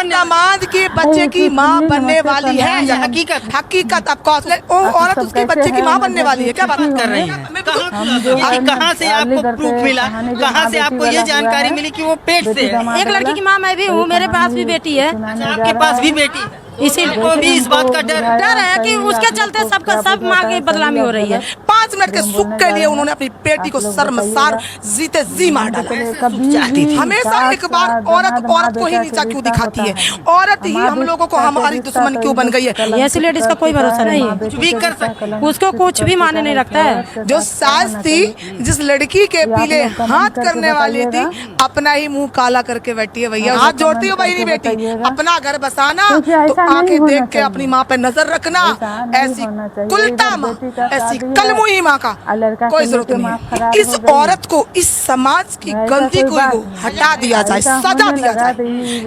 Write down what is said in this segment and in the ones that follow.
दामाद के बच्चे की माँ बनने वाली है, ये हकीकत ऑफकोर्स। वो औरत उसके बच्चे की माँ बनने वाली है, क्या बात कर रही है? कहाँ से आपको प्रूफ मिला, कहाँ से आपको ये जानकारी मिली कि वो पेट से है? एक लड़की की माँ मैं भी हूँ, मेरे पास भी बेटी है। आपके पास भी बेटी है, इसीलिए वो भी इस बात का डर है कि उसके चलते सबका सब माँ की बदनामी हो रही है। 5 मिनट के सुख के लिए उन्होंने अपनी बेटी को शर्मसार जीते जी मार डाला। चाहती थी हमेशा एक बार औरत को ही नीचा क्यों दिखाती है? औरत ही हम लोगों को हमारी दुश्मन क्यों बन गई है? ऐसी लेडीज का कोई भरोसा नहीं है, कुछ भी कर सकते, उसको कुछ भी माने नहीं रखता है। जो सास थी, जिस लड़की के पीले हाथ करने वाली थी, अपना ही मुंह काला करके बैठी है। भैया हाथ जोड़ती हो बहनी बेटी, अपना घर बसाना तो आंखें देख के अपनी माँ पे नजर रखना। ऐसी कुलता माँ, ऐसी कलमुही माँ का कोई जरूरत नहीं है। इस औरत को, इस समाज की गलती को हटा दिया जाए, सजा दिया जाए,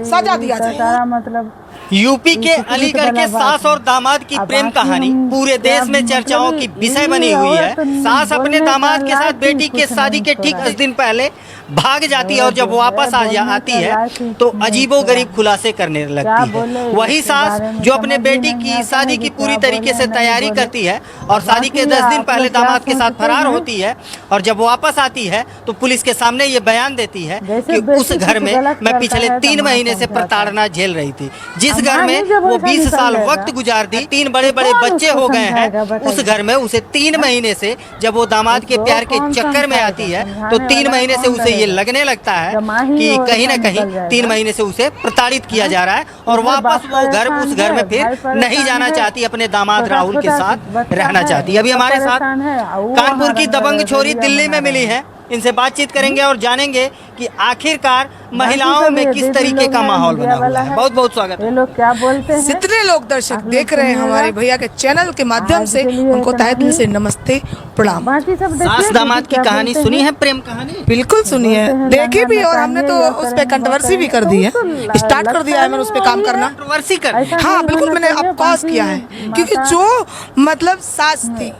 सजा दिया जाए। मतलब यूपी के अलीगढ़ के सास और दामाद की प्रेम कहानी पूरे देश में चर्चाओं की विषय बनी हुई है। सास अपने दामाद के साथ बेटी के शादी के ठीक 10 दिन पहले भाग जाती है और जब वापस आती है तो अजीबोगरीब खुलासे करने लगती है। वही सास जो अपने बेटी की शादी की पूरी तरीके से तैयारी करती है और शादी के 10 दिन पहले दामाद के साथ फरार होती है और जब वापस आती है तो पुलिस के सामने ये बयान देती है कि उस घर में मैं पिछले 3 महीने से प्रताड़ना झेल रही थी। जिस घर में वो 20 साल वक्त गुजार दी, 3 बड़े बड़े बच्चे हो गए हैं, उस घर में उसे 3 महीने से जब वो दामाद के प्यार के चक्कर में आती है तो 3 महीने से उसे ये लगने लगता है कि कहीं ना कहीं 3 महीने से उसे प्रताड़ित किया जा रहा है और वापस वो घर उस घर में फिर नहीं जाना चाहती, अपने दामाद राहुल के साथ रहना चाहती है। अभी हमारे साथ कानपुर की दबंग छोरी दिल्ली में मिली है, इनसे बातचीत करेंगे और जानेंगे कि आखिरकार महिलाओं में किस तरीके का माहौल बना हुआ है। बहुत बहुत स्वागत है। लोग क्या बोलते हैं, जितने लोग दर्शक देख रहे हैं हमारे भैया के चैनल के माध्यम से, उनको तहे दिल से नमस्ते प्रणाम। बाकी सब सास दामाद की कहानी सुनी है, प्रेम कहानी बिल्कुल सुनी है, देखी भी, और हमने तो उस पे कंट्रोवर्सी भी कर दी है, स्टार्ट कर दिया है मैंने उस पे काम करना। कंट्रोवर्सी कर, हाँ बिल्कुल, मैंने अफकोर्स किया है, क्योंकि जो मतलब सास थी,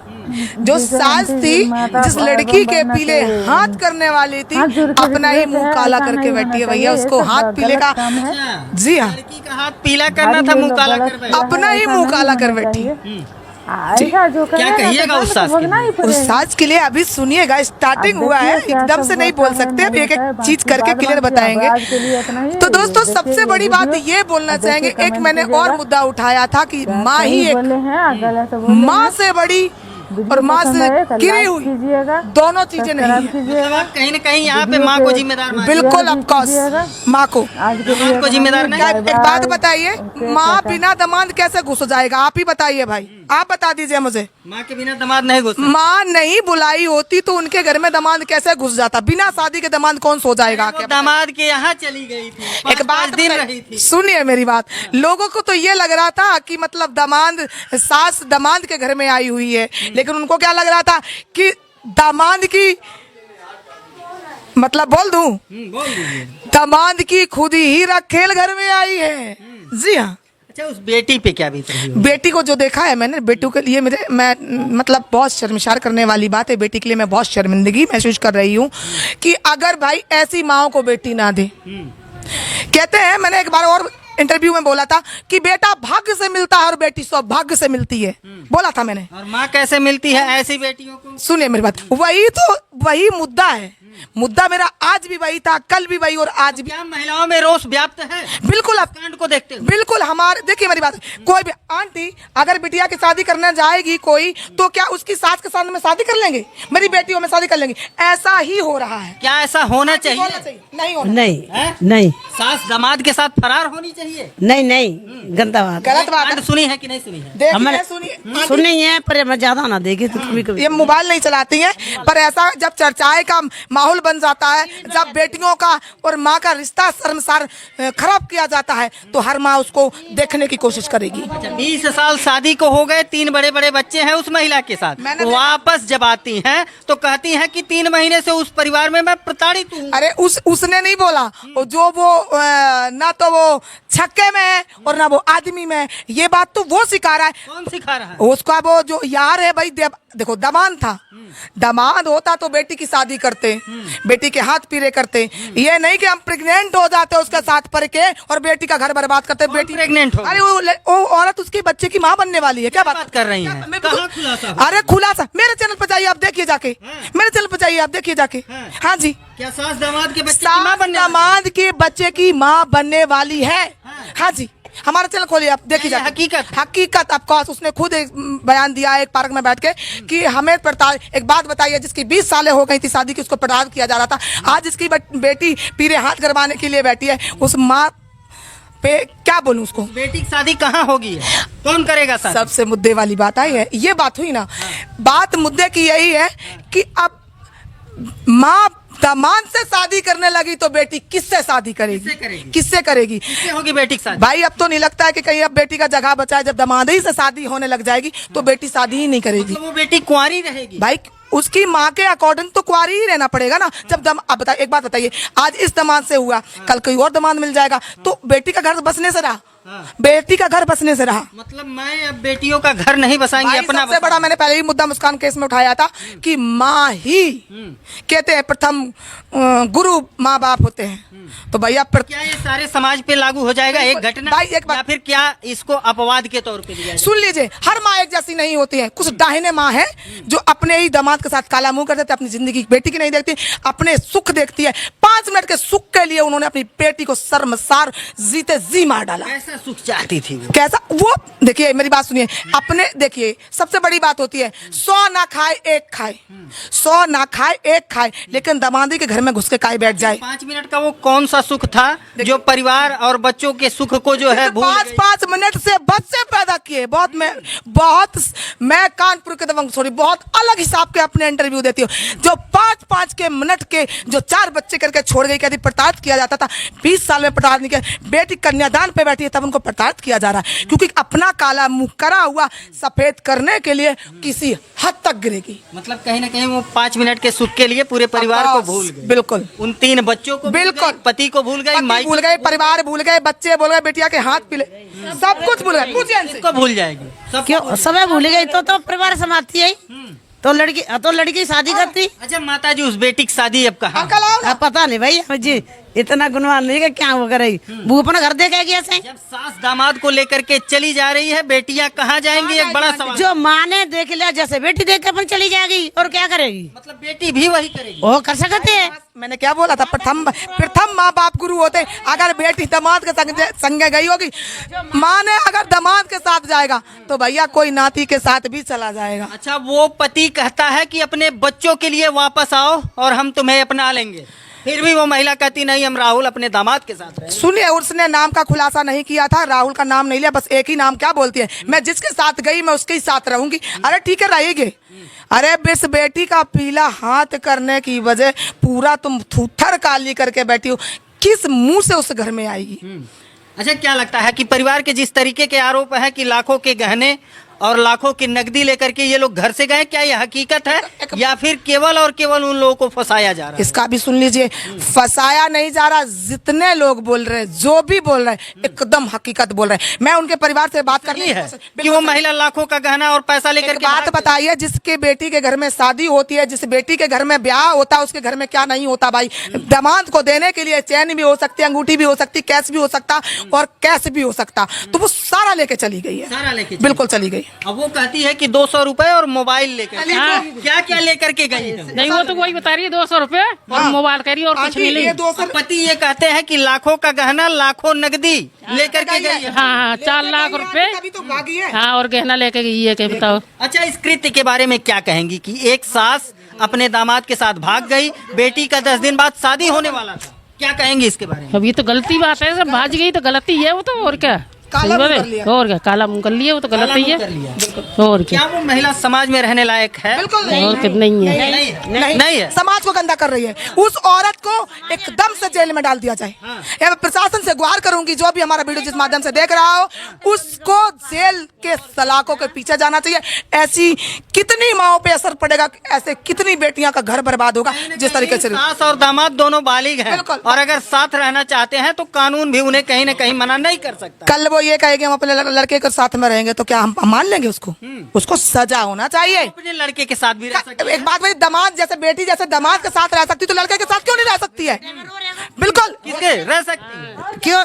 जो सास थी, जिस लड़की के पीले हाथ करने वाली थी, अपना ही मुंह काला करके बैठी है। भैया उसको हाथ पीले का, जी हाँ, लड़की का हाथ पीला करना था, मुंह काला कर बैठी। अपना ही मुंह काला कर बैठी है। क्या कहिएगा उस सास के लिए? उस सास के लिए अभी सुनिएगा, स्टार्टिंग हुआ है, एकदम से नहीं बोल सकते, अभी एक एक चीज करके क्लियर बताएंगे। तो दोस्तों सबसे बड़ी बात ये बोलना चाहेंगे, एक मैंने और मुद्दा उठाया था कि माँ ही एक, माँ से बड़ी और माँ से गिरी हुई दोनों चीजें नहीं है। मतलब कहीं न कहीं यहाँ पे माँ को जिम्मेदार मानिए। बिल्कुल ऑफकोर्स माँ को जिम्मेदार नहीं। एक बात बताइए, माँ बिना दामाद कैसे घुस जाएगा? आप ही बताइए भाई, आप बता दीजिए मुझे। माँ के बिना दामाद नहीं घुस, माँ नहीं बुलाई होती तो उनके घर में दामाद कैसे घुस जाता? बिना शादी के दामाद कौन सो जाएगा? दामाद के यहाँ चली गई थी, एक बात दिन रही थी। सुनिए मेरी बात, लोगों को तो ये लग रहा था कि मतलब दामाद, सास दामाद के घर में आई हुई है, लेकिन उनको क्या लग रहा था कि दामाद की, मतलब बोल दूं, दामाद की खुद ही रखेल घर में आई है। जी हाँ। अच्छा, उस बेटी पे क्या बीत रही है? बेटी को जो देखा है मैंने, बेटी के लिए मैं मतलब बहुत शर्मसार करने वाली बात है। बेटी के लिए मैं बहुत शर्मिंदगी महसूस कर रही हूँ कि अगर भाई ऐसी माओ को बेटी ना दे। कहते हैं, मैंने एक बार और इंटरव्यू में बोला था कि बेटा भाग्य से मिलता है और बेटी सौभाग्य से मिलती है, बोला था मैंने। और माँ कैसे मिलती है ऐसी बेटियों को? सुनिए मेरी बात, वही मुद्दा है। मुद्दा मेरा आज भी वही था, कल भी वही और आज भी। क्या महिलाओं में रोष व्याप्त है? बिल्कुल, आप कांड को देखते हैं। बिल्कुल, हमारे देखिए मेरी बात, कोई भी आंटी अगर बिटिया की शादी करने जाएगी कोई, तो क्या उसकी सास के साथ में शादी कर लेंगे? मेरी बेटियों में शादी कर लेंगे? ऐसा ही हो रहा है। क्या ऐसा होना चाहिए? नहीं होना, नहीं, सास दामाद के साथ फरार होनी चाहिए? नहीं, गंदा बात, गलत बात है। सुनी है कि नहीं सुनी है? देखिए सुनिए, सुनी है पर मैं ज्यादा ना देगी तो कभी ये मोबाइल नहीं चलाती हैं, पर ऐसा जब चर्चाएं का माहौल बन जाता है, जब बेटियों का और माँ का रिश्ता शर्मसार खराब किया जाता है, तो हर माँ उसको देखने की कोशिश करेगी। 20 साल शादी को हो गए, 3 बड़े बड़े बच्चे हैं उस महिला के साथ, वापस जब आती हैं तो कहती हैं कि 3 महीने से उस परिवार में मैं प्रताड़ित हूँ। अरे उसने नहीं बोला, जो वो ना तो वो छक्के में है और ना वो आदमी में, ये बात तो वो सिखा रहा है। कौन सिखा रहा है? उसका वो जो यार है भाई, देखो दामाद था, दामाद होता तो बेटी की शादी करते, बेटी के हाथ पीरे करते। ये नहीं कि हम प्रेग्नेंट हो जाते उसके साथ पढ़ के और बेटी का घर बर्बाद करते। बेटी प्रेग्नेंट हो? अरे वो औरत उसके बच्चे की माँ बनने वाली है। क्या बात कर रही हैं? कहाँ खुलासा? अरे खुलासा मेरे चैनल पर जाइए, आप देखिए जाके, मेरे चैनल पर जाइए, आप देखिए जाके। हाँ जी, क्या सास दामाद के बच्चे की माँ बनने दामाद के बच्चे की माँ बनने वाली है। हाँ जी, हमारा चैनल खोलिए, आप देखिए जाके। हकीकत ऑफकोर्स उसने खुद एक बयान दिया है एक पार्क में बैठ के कि हमें प्रताड़। एक बात बताइए, जिसकी 20 सालें हो गई थी शादी की, उसको प्रताड़ित किया जा रहा था, आज इसकी बेटी पीरे हाथ करवाने के लिए बैठी है। उस माँ पे क्या बोलूं उसको? बेटी की शादी कहाँ होगी है? कौन करेगा शादी? सबसे मुद्दे वाली बात आई है, ये बात हुई ना। बात मुद्दे की यही है कि अब माँ दामाद से शादी करने लगी तो बेटी किससे शादी करेगी? किससे करेगी? किससे होगी बेटी की शादी? भाई अब तो नहीं लगता है कि कहीं अब बेटी का जगह बचा है। जब दामाद ही से शादी होने लग जाएगी तो बेटी शादी ही नहीं करेगी। तो वो बेटी कुंवारी रहेगी? भाई उसकी माँ के अकॉर्डिंग तो कुंवारी ही रहना पड़ेगा ना। जब अब बताइए, एक बात बताइए, आज इस दामाद से हुआ, कल कोई और दामाद मिल जाएगा तो बेटी का घर बसने से रहा। बेटी का घर बसने से रहा। मतलब मैं अब बेटियों का घर नहीं बसाएंगे, अपना सबसे बड़ा मैंने पहले ही मुद्दा मुस्कान केस में उठाया था कि माँ ही कहते हैं प्रथम गुरु माँ बाप होते हैं। तो भैया क्या ये सारे समाज पे लागू हो जाएगा एक घटना? भाई एक बात, या फिर क्या इसको अपवाद के तौर पे लिया जाए? सुन लीजिए, हर माँ एक जैसी नहीं होती है। कुछ दाहिने माँ है जो अपने ही दामाद के साथ काला मुंह कर देते, अपनी जिंदगी बेटी की नहीं देखती, अपने सुख देखती है। 5 मिनट के सुख के लिए उन्होंने अपनी बेटी को शर्मसार जीते जी मार डाला। कैसा सुख चाहती थी वो? कैसा वो? देखिए मेरी बात सुनिए, अपने देखिए सबसे बड़ी बात होती है 100 ना खाए एक खाए, 100 ना खाए एक खाए, लेकिन दामादी के घर में घुस के खाए बैठ जाए। 5 मिनट का वो कौन सा सुख था जो परिवार और बच्चों के सुख को जो है भूल गई? 5 मिनट से बच्चे पैदा किए। मैं कानपुर के दबंग सॉरी बहुत अलग हिसाब के अपने इंटरव्यू देती हूँ। जो 5 के मिनट के जो 4 बच्चे करके छोड़ गई, कहती प्रताड़ित किया जाता था। 20 साल में प्रताड़ित नहीं किया। बेटी कन्यादान पे बैठी है तब उनको प्रताड़ित किया जा रहा है, क्योंकि अपना काला मुंह करा हुआ सफेद करने के लिए किसी हद तक गिरेगी। मतलब कहीं ना कहीं वो 5 मिनट के सुख के लिए पूरे परिवार को भूल गए। बिल्कुल, उन 3 बच्चों को बिल्कुल, पति को भूल गए, माई भूल गए, परिवार भूल गए, बच्चे भूल गए, बेटिया के हाथ पीले, सब कुछ भूल गए। सबको भूल जाएगी। क्यों समय भूल गई तो परिवार संभालती है। तो लड़की शादी करती। अच्छा माता जी, उस बेटी की शादी अब कहाँ? अंकल आओ ना। पता नहीं भाई मुझे इतना गुणवान नहीं है, क्या वो करे वो अपना घर देखेगी ऐसे। जब सास दामाद को लेकर के चली जा रही है, बेटियां कहाँ जाएंगी? एक बड़ा सवाल। जो माँ ने देख लिया, जैसे बेटी देख के अपन चली जाएगी और क्या करेगी? मतलब बेटी भी वही करेगी? वो कर सकते हैं। मैंने क्या बोला था, प्रथम माँ बाप गुरु होते। अगर बेटी दामाद के संग गई होगी, माँ ने अगर दामाद के साथ जाएगा तो भैया कोई नाती के साथ भी चला जाएगा। अच्छा, वो पति कहता है कि अपने बच्चों के लिए वापस आओ और हम तुम्हें अपना लेंगे, फिर भी वो महिला कहती नहीं, हम राहुल अपने दामाद के साथ रहेंगे। सुनिए, उसने नाम का खुलासा नहीं किया था, राहुल का नाम नहीं लिया, बस एक ही नाम। क्या बोलती है, मैं जिसके साथ गई मैं उसके ही साथ रहूंगी। अरे ठीक है, रहेगी। अरे इस बेटी का पीला हाथ करने की वजह पूरा तुम थूथर काली करके बैठी हो, किस मुंह से उस घर में आएगी? अच्छा, क्या लगता है कि परिवार के जिस तरीके के आरोप है कि लाखों के गहने और लाखों की नकदी लेकर के ये लोग घर से गए, क्या ये हकीकत है या फिर केवल और केवल उन लोगों को फंसाया जा रहा है? इसका भी सुन लीजिए, फंसाया नहीं जा रहा। जितने लोग बोल रहे हैं, जो भी बोल रहे हैं, एकदम हकीकत बोल रहे हैं। मैं उनके परिवार से बात करनी है कि वो महिला लाखों का गहना और पैसा लेकर के बात बताइए। जिसके बेटी के घर में शादी होती है, जिस बेटी के घर में ब्याह होता है, उसके घर में क्या नहीं होता भाई? दामाद को देने के लिए चैन भी हो सकती है, अंगूठी भी हो सकती, कैश भी हो सकता और कैश भी हो सकता। तो वो सारा लेके चली गई है, सारा लेके बिल्कुल चली गई। अब वो कहती है कि 200 रुपए और मोबाइल लेकर। क्या क्या लेकर के गई है? नहीं, वो तो वही बता रही है 200 रुपए और मोबाइल कह रही है और कुछ नहीं ली। पति ये कहते हैं कि लाखों का गहना, लाखों नकदी लेकर के गई है। हाँ, 4 लाख रुपए। हाँ, और गहना लेके गई है, क्या बताओ। अच्छा, इस कृत्य के बारे में क्या कहेंगी कि एक सास अपने दामाद के साथ भाग गई, बेटी का 10 दिन बाद शादी होने वाला था, क्या कहेंगी इसके बारे में? अब ये तो गलती बात है, सब भाज गई तो गलती है वो तो, और क्या। काला मुंह कर लिया। और क्या, काला मुंह कर लिया, वो तो गलती है। और क्या, क्या वो महिला समाज में रहने लायक है? बिल्कुल और क्या, नहीं है। नहीं है। समाज को गंदा कर रही है। उस औरत को एकदम से जेल में डाल दिया जाए। मैं प्रशासन से गुहार करूंगी, जो भी हमारा वीडियो जिस माध्यम से देख रहा हो, उसको जेल के सलाखों के पीछे जाना चाहिए। ऐसी कितनी माओं पे असर पड़ेगा, ऐसे कितनी बेटियां का घर बर्बाद होगा जिस तरीके से। सास और दामाद दोनों बालिग हैं और अगर साथ रहना चाहते हैं तो कानून भी उन्हें कहीं ना कहीं मना नहीं कर सकता। कल वो ये कहेगी हम अपने लड़के के साथ में रहेंगे, तो क्या हम मान लेंगे उसको? उसको सजा होना चाहिए। अपने लड़के के साथ भी रह सकती एक बात, मेरी दामाद जैसे बेटी जैसे दामाद के साथ रह सकती, तो लड़के के साथ क्यों नहीं रह सकती है? बिल्कुल, किसके रह सकती है? क्यों?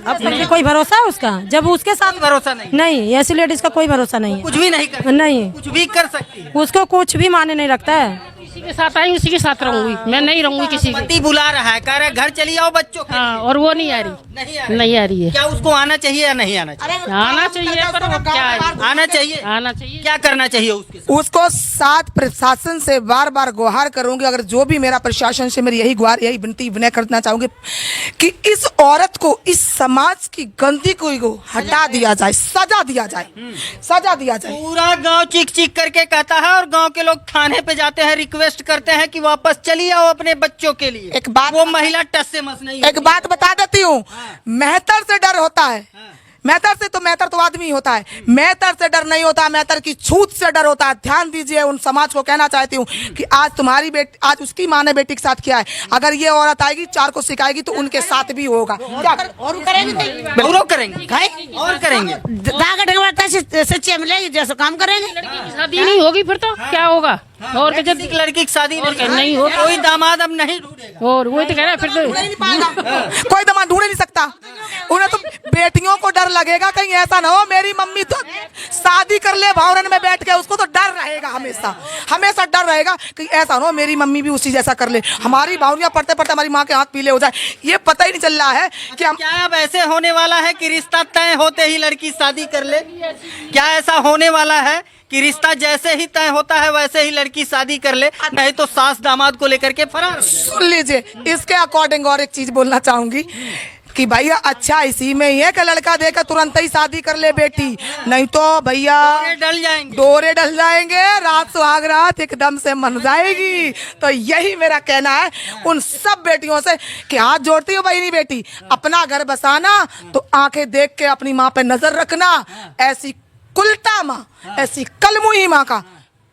अब तक कोई भरोसा है उसका, जब उसके साथ भरोसा नहीं, नहीं, ऐसी लेडीज का कोई भरोसा नहीं है। कुछ भी नहीं कर, नहीं, कुछ भी कर सकती है। उसको कुछ भी माने नहीं रखता है। किसी के साथ आई उसी के साथ रहूंगी, मैं नहीं रहूंगी किसी के। पति बुला रहा है, कह रहा है घर चली आओ बच्चों के हाँ, लिए। और वो नहीं आ रही, नहीं आ रही है। क्या उसको आना चाहिए या नहीं आना चाहिए? आना चाहिए, पर वो क्या है? आना चाहिए। आना चाहिए। क्या करना चाहिए उसके साथ? उसको साथ प्रशासन से बार बार गुहार करूंगी, अगर जो भी मेरा प्रशासन से मेरी यही गुहार, यही विनती विनय करना चाहूंगी कि इस औरत को, इस समाज की गंदगी को हटा दिया जाए, सजा दिया जाए, सजा दिया जाए। पूरा गांव चीख चीख करके कहता है और गांव के लोग थाने पे जाते हैं, रिक्वेस्ट करते हैं कि वापस चली आओ अपने बच्चों के लिए। एक बात, वो महिला टस से मस नहीं एक बात बता देती हूँ, मेहतर से डर होता है। मेहतर से तो मेहतर तो आदमी होता है, मेहतर से डर नहीं होता, मेहतर की छूत से डर होता है। ध्यान दीजिए, उन समाज को कहना चाहती हूँ कि आज तुम्हारी बेटी, आज उसकी माँ ने बेटी के साथ किया है, अगर ये औरत आएगी 4 को सिखाएगी तो उनके साथ भी होगा। क्या और करेंगे और करेंगे और करेंगे। सच्चे मिलेगी जैसे काम करेंगे। शादी नहीं होगी फिर तो क्या होगा? और जब लड़की की शादी नहीं हो, कोई दामाद अब नहीं ढूंढेगा। और वही तो कह रहा है, फिर तो कोई दामाद ढूंढ नहीं सकता। उन्हें तो बेटियों को डर लगेगा, कहीं ऐसा ना हो मेरी मम्मी तो शादी कर ले भवन में बैठ के, उसको तो डर रहेगा, हमेशा हमेशा डर रहेगा कि ऐसा ना हो मेरी मम्मी भी उसी जैसा कर ले, हमारी भावनियां पढ़ते पढ़ते हमारी माँ के हाथ पीले हो जाए। ये पता ही नहीं चल रहा है कि हम, क्या अब ऐसे होने वाला है कि रिश्ता तय होते ही लड़की शादी कर ले? क्या ऐसा होने वाला है कि रिश्ता जैसे ही तय होता है वैसे ही लड़की शादी कर ले, नहीं तो सास दामाद को लेकर के फरार? सुन लीजिए, इसके अकॉर्डिंग और एक चीज बोलना चाहूंगी कि भैया अच्छा इसी में ही है कि लड़का देकर तुरंत ही शादी कर ले बेटी, नहीं तो भैया डल जाएंगे, डोरे डल जाएंगे, रात सुहाग रात एकदम से मन जाएगी। तो यही मेरा कहना है उन सब बेटियों से कि हाथ जोड़ती हो बहनी बेटी, अपना घर बसाना तो आंखें देख के अपनी माँ पे नजर रखना। ऐसी कुलटा माँ, ऐसी कलमुही माँ का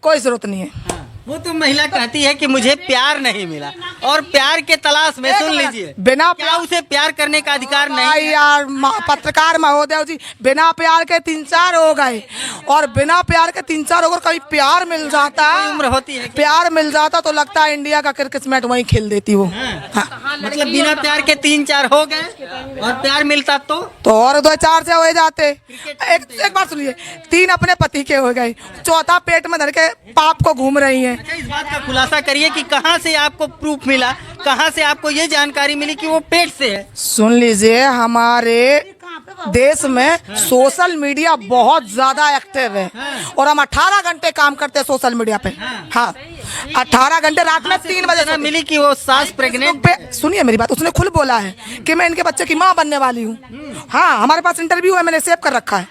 कोई जरूरत नहीं है। वो तो महिला कहती है कि मुझे प्यार नहीं मिला, और प्यार के तलाश में, सुन लीजिए, बिना क्या उसे प्यार करने का अधिकार नहीं है? यार पत्रकार महोदय जी, बिना प्यार के 3-4 हो गए, और बिना प्यार के 3-4 अगर कभी प्यार मिल जाता, उम्र होती है, प्यार मिल जाता तो लगता है इंडिया का क्रिकेट मैच वहीं खेल देती वो। हाँ। मतलब बिना प्यार के 3-4 हो गए और प्यार मिलता तो और 2-4 से हो जाते। एक बार सुनिए, 3 अपने पति के हो गए, 4था पेट में धर के पाप को घूम रही है। अच्छा, इस बात का खुलासा करिए कि कहाँ से आपको प्रूफ मिला, कहाँ से आपको ये जानकारी मिली कि वो पेट से है? सुन लीजिए, हमारे देश में सोशल मीडिया बहुत ज्यादा एक्टिव है, और हम 18 घंटे काम करते हैं सोशल मीडिया पे। हाँ, 18 घंटे, रात में 3 बजे से मिली कि वो सास प्रेग्नेंट पे। सुनिए मेरी बात, उसने खुद बोला है कि मैं इनके बच्चे की माँ बनने वाली हूँ। हाँ, हमारे पास इंटरव्यू है, मैंने सेव कर रखा है।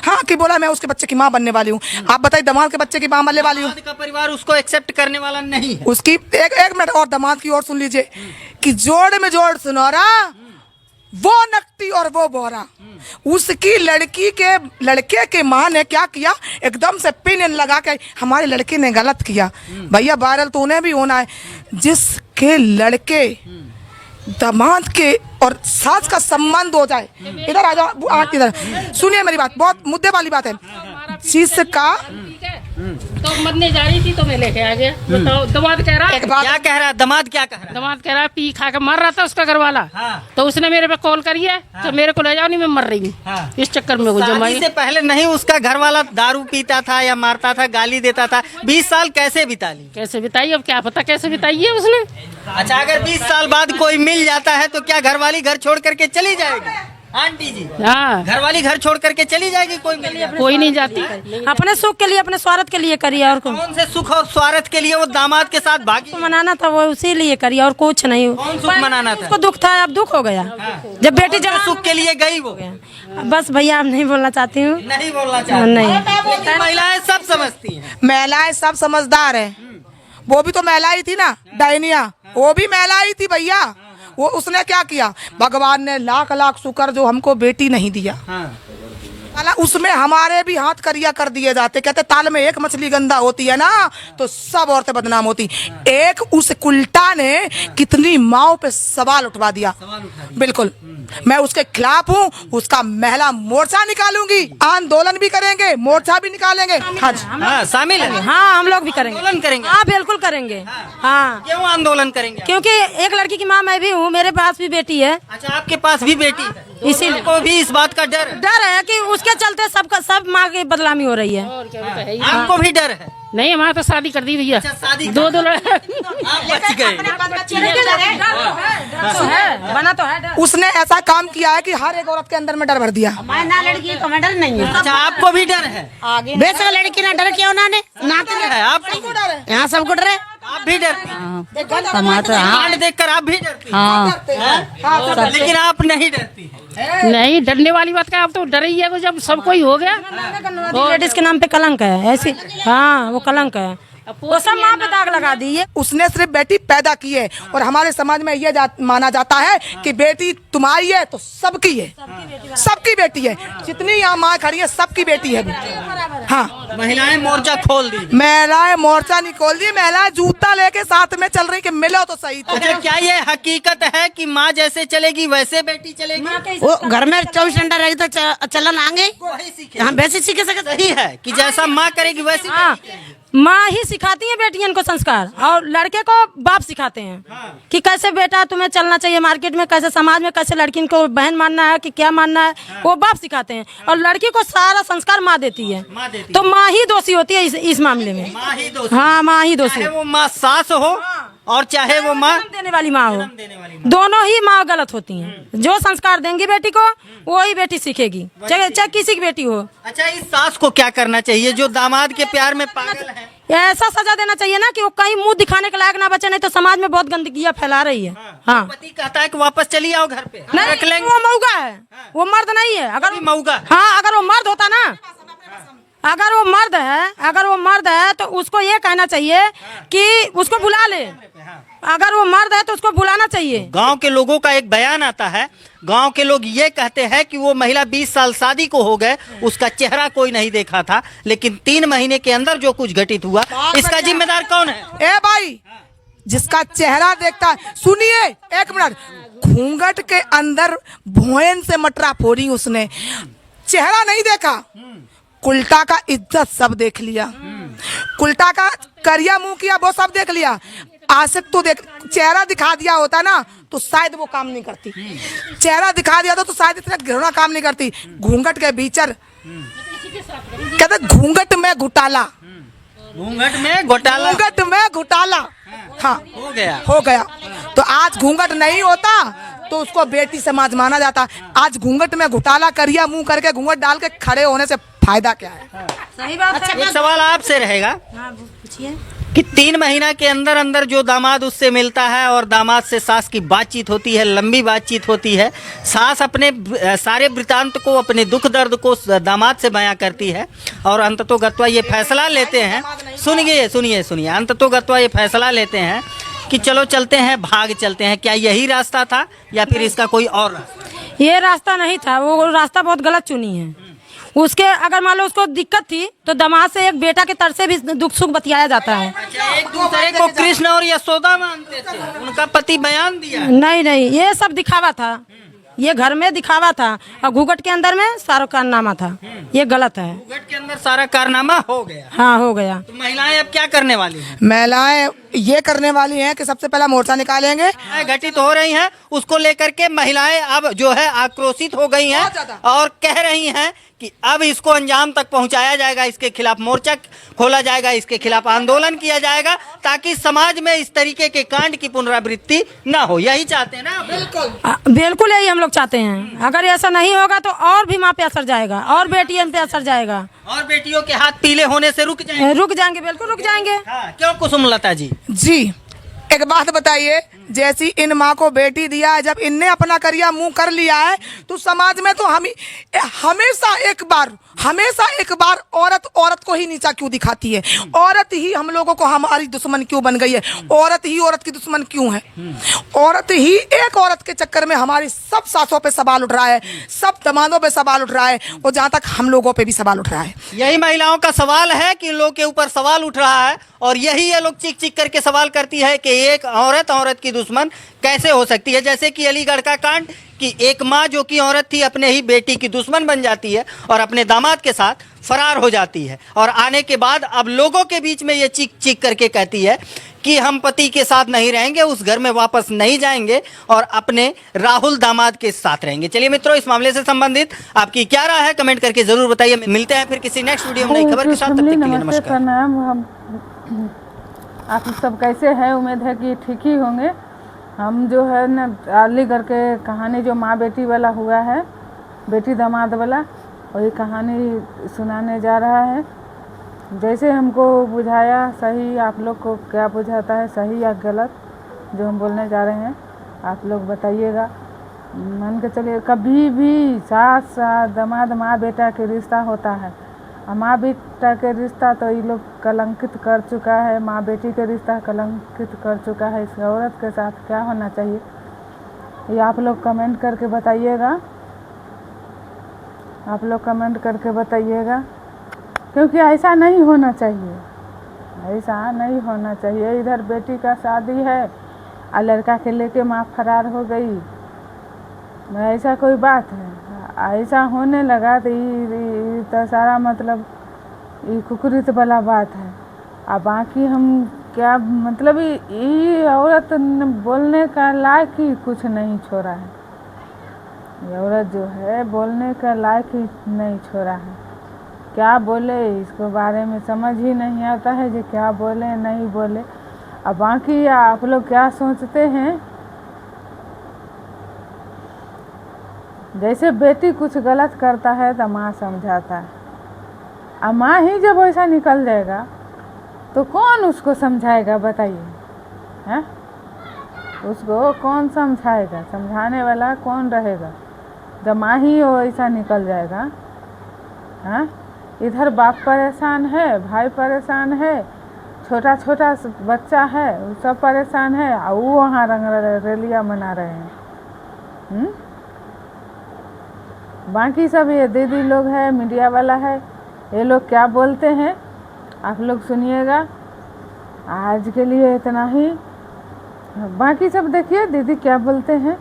हाँ, कि बोला मैं उसके बच्चे की माँ बनने वाली हूँ। आप बताइए, दामाद के बच्चे की माँ बनने वाली हूँ? का परिवार उसको एक्सेप्ट करने वाला नहीं है। उसकी एक मिनट और दामाद की और सुन लीजिए कि जोड़ में जोड़ सुनौरा, वो नकटी और वो बोरा। उसकी लड़के के माँ ने क्या किया, एकदम से पिन इन लगा के हमारे लड़के ने गलत किया। भैया वायरल तो उन्हें भी होना है। जिसके लड़के दामाद के और सास का संबंध हो जाए, इधर आ जाओ, आंटी इधर सुनिए मेरी बात, बहुत मुद्दे वाली बात है। जिसका तो मरने जा रही थी तो मैं लेके आ गया। बताओ, दामाद कह रहा है, क्या कह रहा है? दामाद क्या कह रहा है? दामाद कह रहा है पी खा के मर रहा था उसका घर वाला। हाँ। तो उसने मेरे पे कॉल करी है तो मेरे को ले जाओ, नहीं मैं मर रही हूँ। हाँ। इस चक्कर में वो जमाई। से पहले नहीं उसका घर वाला दारू पीता था या मारता था, गाली देता था? 20 साल कैसे बिता ली? कैसे बिताई, अब क्या पता कैसे बिताई है उसने। अच्छा, अगर 20 साल बाद कोई मिल जाता है तो क्या घरवाली घर छोड़ करके चली जाएगी? आंटी जी, हाँ, घरवाली घर छोड़ करके चली जाएगी? कोई नहीं जाती। अपने सुख के लिए, अपने स्वार्थ के लिए करिए, और कौन से सुख और स्वार्थ के लिए वो दामाद के साथ भागी? मनाना था वो उसी लिए करिए, और कुछ नहीं। कौन सुख मनाना था? उसको दुख था, अब दुख हो गया। जब बेटी जब सुख के लिए गई वो। बस भैया, आप नहीं बोलना चाहती हूँ। नहीं बोलना चाहती, नहीं। महिलाएं सब समझती हैं। महिलाएं सब समझदार है। वो भी तो महिला ही थी ना, डायनिया, वो भी महिला ही थी भैया। वो उसने क्या किया, भगवान ने लाख लाख शुक्र जो हमको बेटी नहीं दिया। उसमें हमारे भी हाथ करिया कर दिए जाते। कहते ताल में एक मछली गंदा होती है ना तो सब औरतें बदनाम होती। एक उस कुल्टा ने कितनी माओ पे सवाल उठवा दिया। बिल्कुल, मैं उसके खिलाफ हूँ। उसका महिला मोर्चा निकालूंगी, आंदोलन भी करेंगे, मोर्चा भी निकालेंगे। हाँ जी, हाँ, शामिल है। हाँ, हम लोग भी करेंगे, आंदोलन करेंगे। हाँ बिल्कुल करेंगे। हाँ, क्यों आंदोलन करेंगे? क्योंकि एक लड़की की माँ मैं भी हूँ, मेरे पास भी बेटी है, अच्छा, आपके पास भी बेटी है, इसीलिए को भी इस बात का डर है? डर है कि उसके चलते सब माँ की बदनामी हो रही है। और क्या वो तो है ही। आपको भी डर है? नहीं, हमारा तो शादी कर दी भैया। अच्छा, शादी दो लड़के। आप बच गए। बना तो है डर। उसने ऐसा काम किया है कि हर एक औरत के अंदर में डर भर दिया। मैं ना लड़की तो मैं डर नहीं है। अच्छा, आपको भी डर है? बेशक लड़की ना डर क्यों ना ने नाते है आपको? यहाँ सबको डर है। आप भी डरती हैं? टमाटर कांड देखकर आप भी डरती हैं? लेकिन आप नहीं डरती हैं। नहीं, डरने वाली बात का, अब तो डर ही है वो, जब सब कोई हो गया। लेडीज के नाम पे कलंक है ऐसी। हाँ, वो कलंक है, वो सब माँ पे दाग लगा दी है। उसने सिर्फ बेटी पैदा की है और हमारे समाज में ये माना जाता है कि बेटी तुम्हारी है तो सबकी है, सबकी बेटी है। जितनी यहाँ माँ खड़ी है सबकी बेटी है वो। हाँ, महिलाएं मोर्चा खोल दी। महिलाएं मोर्चा नहीं खोल दी, महिलाएं जूता लेके साथ में चल रही कि मिलो तो सही। अच्छा, क्या ये हकीकत है कि माँ जैसे चलेगी वैसे बेटी चलेगी? वो घर में 24 घंटा रहेगी तो चलन आएंगे। वही सीखे। हाँ, वैसे सीखे सके। सही है कि जैसा माँ करेगी वैसी हाँ, माँ ही सिखाती है बेटियन को संस्कार, और लड़के को बाप सिखाते हैं कि कैसे बेटा तुम्हें चलना चाहिए मार्केट में, कैसे समाज में, कैसे लड़की को बहन मानना है कि क्या मानना है, वो बाप सिखाते हैं। और लड़की को सारा संस्कार माँ देती है। तो माँ ही दोषी होती है इस मामले में। माँ ही दोषी। हाँ, माँ ही दोषी, चाहे वो माँ सास हो और चाहे वो माँ जन्म देने वाली माँ हो, देने वाली। दोनों ही माँ गलत होती हैं। जो संस्कार देंगी बेटी को वही बेटी सीखेगी, चाहे किसी की बेटी हो। अच्छा, इस सास को क्या करना चाहिए जो दामाद के प्यार में पागल है? ऐसा सजा देना चाहिए ना कि वो कहीं मुंह दिखाने के लायक ना बचे, नहीं तो समाज में बहुत गंदगियाँ फैला रही है। हाँ, पति कहता है कि वापस चली आओ घर पे, नहीं, रख लेंगे। वो मौका है, वो मर्द नहीं है। अगर मौका। हाँ, अगर वो मर्द होता ना, अगर वो मर्द है तो उसको ये कहना चाहिए कि उसको बुला ले। अगर वो मर्द है तो उसको बुलाना चाहिए। गांव के लोगों का एक बयान आता है, गांव के लोग ये कहते हैं कि वो महिला 20 साल शादी को हो गए, उसका चेहरा कोई नहीं देखा था, लेकिन 3 महीने के अंदर जो कुछ घटित हुआ, इसका जिम्मेदार कौन है? ए भाई, जिसका चेहरा देखता है, सुनिए एक मिनट, घूंघट के अंदर भोयन से मटरा फोड़ी उसने, चेहरा नहीं देखा, कुल्टा का इज्जत सब देख लिया, कुल्टा का करिया मुंह किया वो सब देख लिया। आशिक तो देख, चेहरा दिखा दिया होता ना तो शायद वो काम नहीं करती, चेहरा दिखा दिया तो शायद इतना घृणा काम नहीं करती। घूंघट के भीतर कहते घूंघट में घोटाला, घूंघट में घोटाला, घूंघट में घोटाला। हाँ, हो गया। तो आज घूंघट नहीं होता तो उसको बेटी समाज माना जाता। आज घूंघट में घोटाला करिया मुंह करके घूंघट डाल के खड़े होने से फायदा क्या है? सही बात है। एक सवाल आपसे रहेगा पूछिए कि 3 महीना के अंदर अंदर जो दामाद उससे मिलता है और दामाद से सास की बातचीत होती है, लंबी बातचीत होती है, सास अपने सारे वृतांत को, अपने दुख दर्द को दामाद से बयां करती है और अंततोगत्वा ये फैसला लेते हैं। सुनिए, अंततोगत्वा ये फैसला लेते हैं कि चलो चलते हैं, भाग चलते हैं। क्या यही रास्ता था या फिर इसका कोई और रास्ता? ये रास्ता नहीं था, वो रास्ता बहुत गलत चुनी है। उसके अगर मान लो उसको दिक्कत थी तो दामाद से एक बेटा के तर से भी दुख सुख बतियाया जाता है। एक दूसरे को कृष्ण और यशोदा मानते थे, उनका पति बयान दिया। नहीं, ये सब दिखावा था, ये घर में दिखावा था और घूंघट के अंदर में सारा कारनामा था। ये गलत है। घूंघट के अंदर सारा कारनामा हो गया। हाँ, हो गया। तो महिलाएं अब क्या करने वाली हैं? महिलाएं ये करने वाली हैं कि सबसे पहला मोर्चा निकालेंगे। घटित हो रही हैं, उसको लेकर के महिलाएं अब जो है आक्रोशित हो गई हैं और कह रही हैं कि अब इसको अंजाम तक पहुंचाया जाएगा, इसके खिलाफ मोर्चा खोला जाएगा, इसके खिलाफ आंदोलन किया जाएगा, ताकि समाज में इस तरीके के कांड की पुनरावृत्ति ना हो। यही चाहते हैं ना? बिल्कुल यही हम लोग चाहते हैं। अगर ऐसा नहीं होगा तो और भी माँ पे असर जाएगा और बेटियों पे असर जाएगा और बेटियों के हाथ पीले होने से रुक जाएंगे। बिल्कुल रुक जाएंगे। हाँ, क्यों कुसुमलता जी? एक बात बताइए, जैसी इन माँ को बेटी दिया है, जब इनने अपना करिया मुंह कर लिया है तो समाज में तो हम हमेशा एक बार औरत को ही नीचा क्यों दिखाती है? औरत ही हम लोगों को हमारी दुश्मन क्यों बन गई है? औरत ही औरत की दुश्मन क्यों है? औरत ही, एक औरत के चक्कर में हमारी सब सासों पे सवाल उठ रहा है, सब दमादों पे सवाल उठ रहा है और जहाँ तक हम लोगों पे भी सवाल उठ रहा है। यही महिलाओं का सवाल है कि इन लोग के ऊपर सवाल उठ रहा है और यही ये लोग चीख चीख करके सवाल करती है कि एक औरत की दुश्मन कैसे हो सकती है। जैसे कि अलीगढ़ का कांड कि एक माँ जो कि औरत थी अपने ही बेटी की दुश्मन बन जाती है और अपने दामाद के साथ फरार हो जाती है, और आने के बाद अब लोगों के बीच में ये चीख चीख करके कहती है कि हम पति के साथ नहीं रहेंगे, उस घर में वापस नहीं जाएंगे और अपने राहुल दामाद के साथ रहेंगे। चलिए मित्रों, इस मामले से संबंधित आपकी क्या राय है कमेंट करके जरूर बताइए। मिलते हैं फिर किसी नेक्स्ट वीडियो में नई खबर के साथ, तब तक के लिए नमस्कार। प्रणाम। हम आप सब कैसे हैं? उम्मीद है कि ठीक ही होंगे। हम जो है ना अलीगढ़ के कहानी जो माँ बेटी वाला हुआ है, बेटी दामाद वाला, वही कहानी सुनाने जा रहा है। जैसे हमको बुझाया सही, आप लोग को क्या बुझाता है सही या गलत जो हम बोलने जा रहे हैं, आप लोग बताइएगा। मान के चलिए, कभी भी सास दामाद माँ बेटा के रिश्ता होता है, माँ बेटा के रिश्ता तो ये लोग कलंकित कर चुका है, माँ बेटी के रिश्ता कलंकित कर चुका है। इस औरत के साथ क्या होना चाहिए ये आप लोग कमेंट करके बताइएगा, आप लोग कमेंट करके बताइएगा, क्योंकि ऐसा नहीं होना चाहिए, ऐसा नहीं होना चाहिए। इधर बेटी का शादी है और लड़का के लेके माँ फरार हो गई, ऐसा कोई बात है? ऐसा होने लगा तो ये तो सारा मतलब ये कुकुरित वाला बात है। अब बाकी हम क्या मतलब ये औरत बोलने का लायक ही कुछ नहीं छोड़ा है, ये औरत जो है बोलने का लायक ही नहीं छोड़ा है। क्या बोले इसके बारे में समझ ही नहीं आता है जो क्या बोले नहीं बोले। अब बाकी आप लोग क्या सोचते हैं? जैसे बेटी कुछ गलत करता है तो माँ समझाता है, और माँ ही जब ऐसा निकल जाएगा तो कौन उसको समझाएगा बताइए? हैं? उसको कौन समझाएगा? समझाने वाला कौन रहेगा जब माँ ही वो ऐसा निकल जाएगा? हैं? इधर बाप परेशान है, भाई परेशान है, छोटा छोटा बच्चा है, वो सब परेशान है, और वो वहाँ रंग रेलिया मना रहे हैं। बाकी सब ये दीदी लोग है, मीडिया वाला है, ये लोग क्या बोलते हैं आप लोग सुनिएगा। आज के लिए इतना ही। बाकी सब देखिए दीदी क्या बोलते हैं,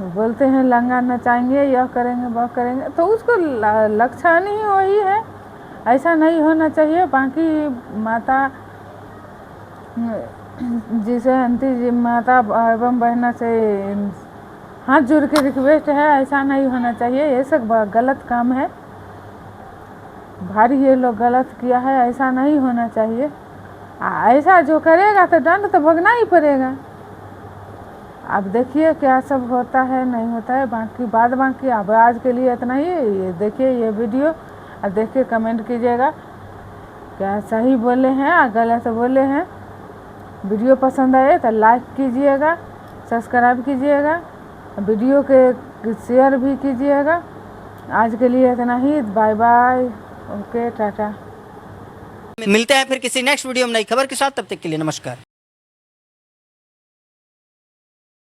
बोलते हैं लंगा नचाएंगे, यह करेंगे वह करेंगे, तो उसको लक्षण ही वही है, ऐसा नहीं होना चाहिए। बाकी माता जिसे आंटी जी माता एवं बहना से हाथ जोड़ के रिक्वेस्ट है, ऐसा नहीं होना चाहिए, ये सब गलत काम है, भारी ये लोग गलत किया है, ऐसा नहीं होना चाहिए। ऐसा जो करेगा तो दंड तो भोगना ही पड़ेगा। अब देखिए क्या सब होता है नहीं होता है, बाकी अब आज के लिए इतना ही। ये देखिए ये वीडियो और देख के कमेंट कीजिएगा क्या सही बोले हैं या गलत बोले हैं। वीडियो पसंद आए तो लाइक कीजिएगा, सब्सक्राइब कीजिएगा, वीडियो के शेयर भी कीजिएगा। आज के लिए इतना ही। Bye bye, okay, tata. मिलते हैं फिर किसी नेक्स्ट वीडियो में नई खबर के साथ, तब तक के लिए नमस्कार।